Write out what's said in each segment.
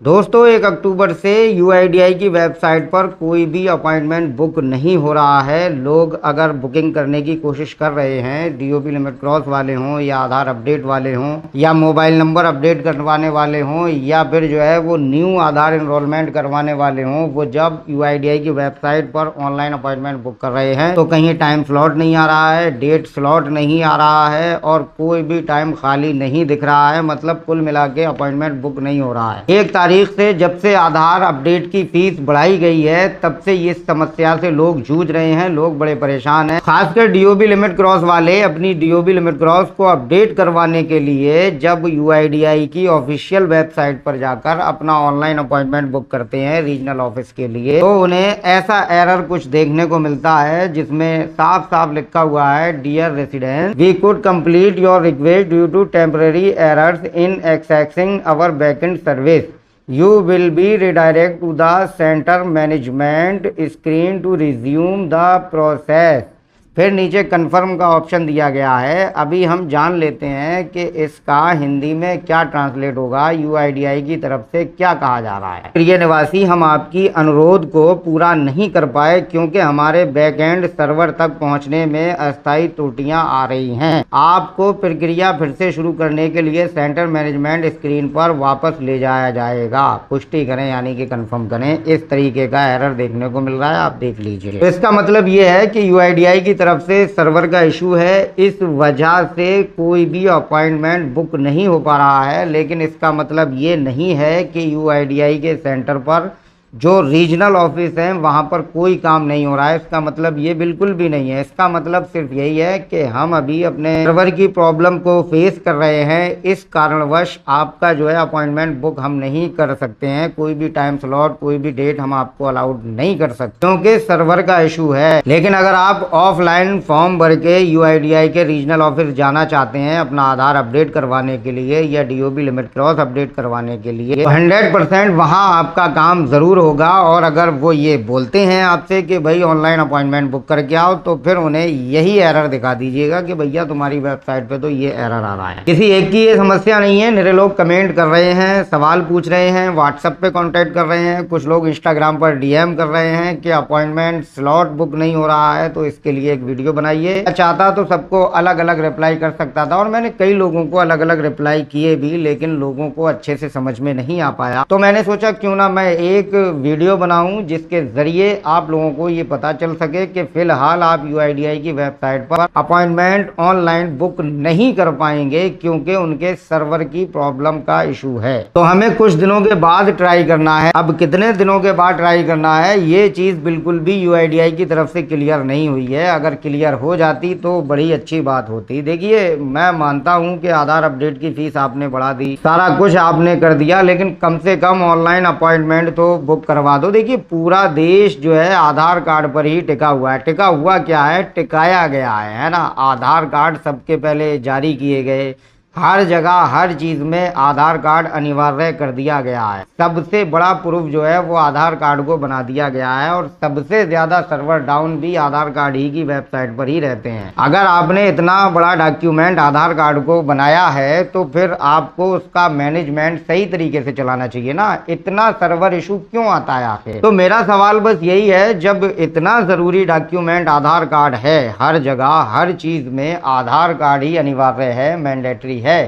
दोस्तों 1 अक्टूबर से यूआईडीआई की वेबसाइट पर कोई भी अपॉइंटमेंट बुक नहीं हो रहा है। लोग अगर बुकिंग करने की कोशिश कर रहे हैं, डीओबी लिमिट क्रॉस वाले हों या आधार अपडेट वाले हों या मोबाइल नंबर अपडेट करवाने वाले हों या फिर जो है वो न्यू आधार इनरोलमेंट करवाने वाले हों, वो जब यूआईडीआई की वेबसाइट पर ऑनलाइन अपॉइंटमेंट बुक कर रहे हैं तो कहीं टाइम स्लॉट नहीं आ रहा है, डेट स्लॉट नहीं आ रहा है और कोई भी टाइम खाली नहीं दिख रहा है। मतलब कुल मिला के अपॉइंटमेंट बुक नहीं हो रहा है। 1 तारीख से जब से आधार अपडेट की फीस बढ़ाई गई है तब से इस समस्या से लोग जूझ रहे हैं, लोग बड़े परेशान हैं। खासकर डीओबी लिमिट क्रॉस वाले अपनी डीओबी लिमिट क्रॉस को अपडेट करवाने के लिए जब यूआईडीआई की ऑफिशियल वेबसाइट पर जाकर अपना ऑनलाइन अपॉइंटमेंट बुक करते हैं रीजनल ऑफिस के लिए, तो उन्हें ऐसा एरर कुछ देखने को मिलता है जिसमें साफ साफ लिखा हुआ है, dear resident, we could complete your request due to temporary errors in accessing our backend service. You will be redirected to the center management screen to resume the process। फिर नीचे कंफर्म का ऑप्शन दिया गया है। अभी हम जान लेते हैं कि इसका हिंदी में क्या ट्रांसलेट होगा, यूआईडीआई की तरफ से क्या कहा जा रहा है। प्रिय निवासी, हम आपकी अनुरोध को पूरा नहीं कर पाए क्योंकि हमारे बैकएंड सर्वर तक पहुंचने में अस्थायी त्रुटियां आ रही हैं। आपको प्रक्रिया फिर से शुरू करने के लिए सेंटर मैनेजमेंट स्क्रीन पर वापस ले जाया जाएगा। पुष्टि करें यानी कि कंफर्म करें। इस तरीके का एरर देखने को मिल रहा है, आप देख लीजिए। तो इसका मतलब ये है कि यूआईडीआई की तरफ से सर्वर का इशू है, इस वजह से कोई भी अपॉइंटमेंट बुक नहीं हो पा रहा है। लेकिन इसका मतलब ये नहीं है कि यूआईडीआई के सेंटर पर जो रीजनल ऑफिस हैं वहाँ पर कोई काम नहीं हो रहा है। इसका मतलब ये बिल्कुल भी नहीं है। इसका मतलब सिर्फ यही है कि हम अभी अपने सर्वर की प्रॉब्लम को फेस कर रहे हैं, इस कारणवश आपका जो है अपॉइंटमेंट बुक हम नहीं कर सकते हैं। कोई भी टाइम स्लॉट, कोई भी डेट हम आपको अलाउड नहीं कर सकते क्योंकि सर्वर का इशू है। लेकिन अगर आप ऑफलाइन फॉर्म भर के यूआईडीआई के रीजनल ऑफिस जाना चाहते हैं अपना आधार अपडेट करवाने के लिए या डीओबी लिमिट क्रॉस अपडेट करवाने के लिए, 100% वहाँ आपका काम जरूर होगा। और अगर वो ये बोलते हैं आपसे कि भाई ऑनलाइन अपॉइंटमेंट बुक करके आओ, तो फिर उन्हें यही एरर दिखा दीजिएगा कि भैया तुम्हारी वेबसाइट पे तो ये एरर आ रहा है। किसी एक की ये समस्या नहीं है, मेरे लोग कमेंट कर रहे हैं, सवाल पूछ रहे हैं, व्हाट्सएप पे कांटेक्ट कर रहे हैं, कुछ लोग इंस्टाग्राम पर डीएम कर रहे हैं कि अपॉइंटमेंट स्लॉट बुक नहीं हो रहा है, तो इसके लिए एक वीडियो बनाइए। चाहता तो सबको अलग अलग रिप्लाई कर सकता था और मैंने कई लोगों को अलग अलग रिप्लाई किए भी, लेकिन लोगों को अच्छे से समझ में नहीं आ पाया। तो मैंने सोचा क्यों ना मैं एक वीडियो बनाऊं जिसके जरिए आप लोगों को ये पता चल सके कि फिलहाल आप यूआईडीआई की वेबसाइट पर अपॉइंटमेंट ऑनलाइन बुक नहीं कर पाएंगे क्योंकि उनके सर्वर की प्रॉब्लम का इशू है। तो हमें कुछ दिनों के बाद ट्राई करना है। अब कितने दिनों के बाद ट्राई करना है ये चीज बिल्कुल भी यूआईडीआई की तरफ से क्लियर नहीं हुई है। अगर क्लियर हो जाती तो बड़ी अच्छी बात होती। देखिए, मैं मानता हूं कि आधार अपडेट की फीस आपने बढ़ा दी, सारा कुछ आपने कर दिया, लेकिन कम से कम ऑनलाइन अपॉइंटमेंट तो बुक करवा दो। देखिए, पूरा देश जो है आधार कार्ड पर ही टिका हुआ है। टिका हुआ क्या है, टिकाया गया है ना। आधार कार्ड सबके पहले जारी किए गए, हर जगह हर चीज में आधार कार्ड अनिवार्य कर दिया गया है। सबसे बड़ा प्रूफ जो है वो आधार कार्ड को बना दिया गया है और सबसे ज्यादा सर्वर डाउन भी आधार कार्ड ही की वेबसाइट पर ही रहते हैं। अगर आपने इतना बड़ा डॉक्यूमेंट आधार कार्ड को बनाया है तो फिर आपको उसका मैनेजमेंट सही तरीके से चलाना चाहिए ना। इतना सर्वर इशू क्यों आता है आखिर? तो मेरा सवाल बस यही है, जब इतना जरूरी डॉक्यूमेंट आधार कार्ड है, हर जगह हर चीज में आधार कार्ड ही अनिवार्य है, मैंडेटरी है,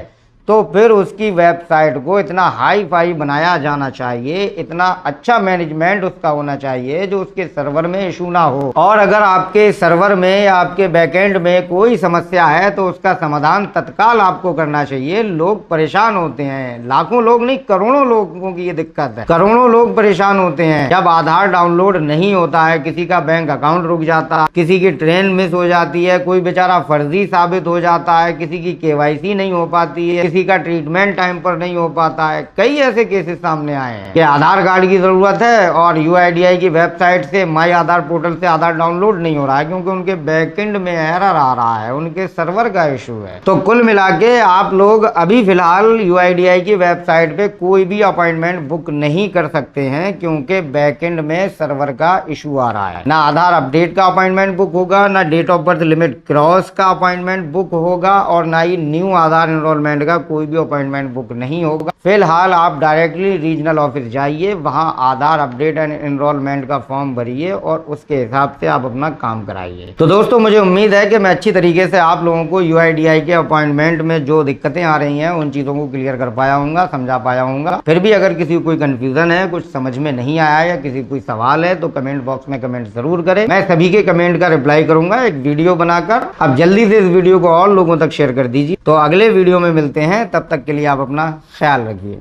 तो फिर उसकी वेबसाइट को इतना हाई फाई बनाया जाना चाहिए, इतना अच्छा मैनेजमेंट उसका होना चाहिए जो उसके सर्वर में इशू ना हो। और अगर आपके सर्वर में या आपके बैकएंड में कोई समस्या है तो उसका समाधान तत्काल आपको करना चाहिए। लोग परेशान होते हैं, लाखों लोग नहीं करोड़ों लोगों की ये दिक्कत है। करोड़ों लोग परेशान होते हैं जब आधार डाउनलोड नहीं होता है, किसी का बैंक अकाउंट रुक जाता है, किसी की ट्रेन मिस हो जाती है, कोई बेचारा फर्जी साबित हो जाता है, किसी की केवाईसी नहीं हो पाती है, किसी का ट्रीटमेंट टाइम पर नहीं हो पाता है। कई ऐसे केसेस सामने आए हैं कि आधार कार्ड की जरूरत है और यूआईडीआई की वेबसाइट से माई आधार पोर्टल से आधार डाउनलोड नहीं हो रहा है क्योंकि उनके बैकएंड में एरर आ रहा है, उनके सर्वर का इशू है। तो कुल मिला के आप लोग अभी फिलहाल यूआईडीआई की वेबसाइट पे कोई भी अपॉइंटमेंट बुक नहीं कर सकते हैं क्योंकि बैकएंड में सर्वर का इशू आ रहा है। ना आधार अपडेट का अपॉइंटमेंट बुक होगा, ना date of birth limit cross का अपॉइंटमेंट बुक होगा और ना ही न्यू आधार एनरोलमेंट का कोई भी अपॉइंटमेंट बुक नहीं होगा। फिलहाल आप डायरेक्टली रीजनल ऑफिस जाइए, वहां आधार अपडेट एंड एनरोलमेंट का फॉर्म भरिए और उसके हिसाब से आप अपना काम कराइए। तो दोस्तों मुझे उम्मीद है कि मैं अच्छी तरीके से आप लोगों को UIDAI के अपॉइंटमेंट में जो दिक्कतें आ रही हैं उन चीज़ों को क्लियर कर पाया हूँ, समझा पाया हूँ। फिर भी अगर किसी को कोई कंफ्यूजन है, कुछ समझ में नहीं आया या किसी कोई सवाल है तो कमेंट बॉक्स में कमेंट जरूर करें। मैं सभी के कमेंट का रिप्लाई करूंगा एक वीडियो बनाकर। अब जल्दी से इस वीडियो को और लोगों तक शेयर कर दीजिए। तो अगले वीडियो में मिलते हैं, तब तक के लिए आप अपना ख्याल रखिए।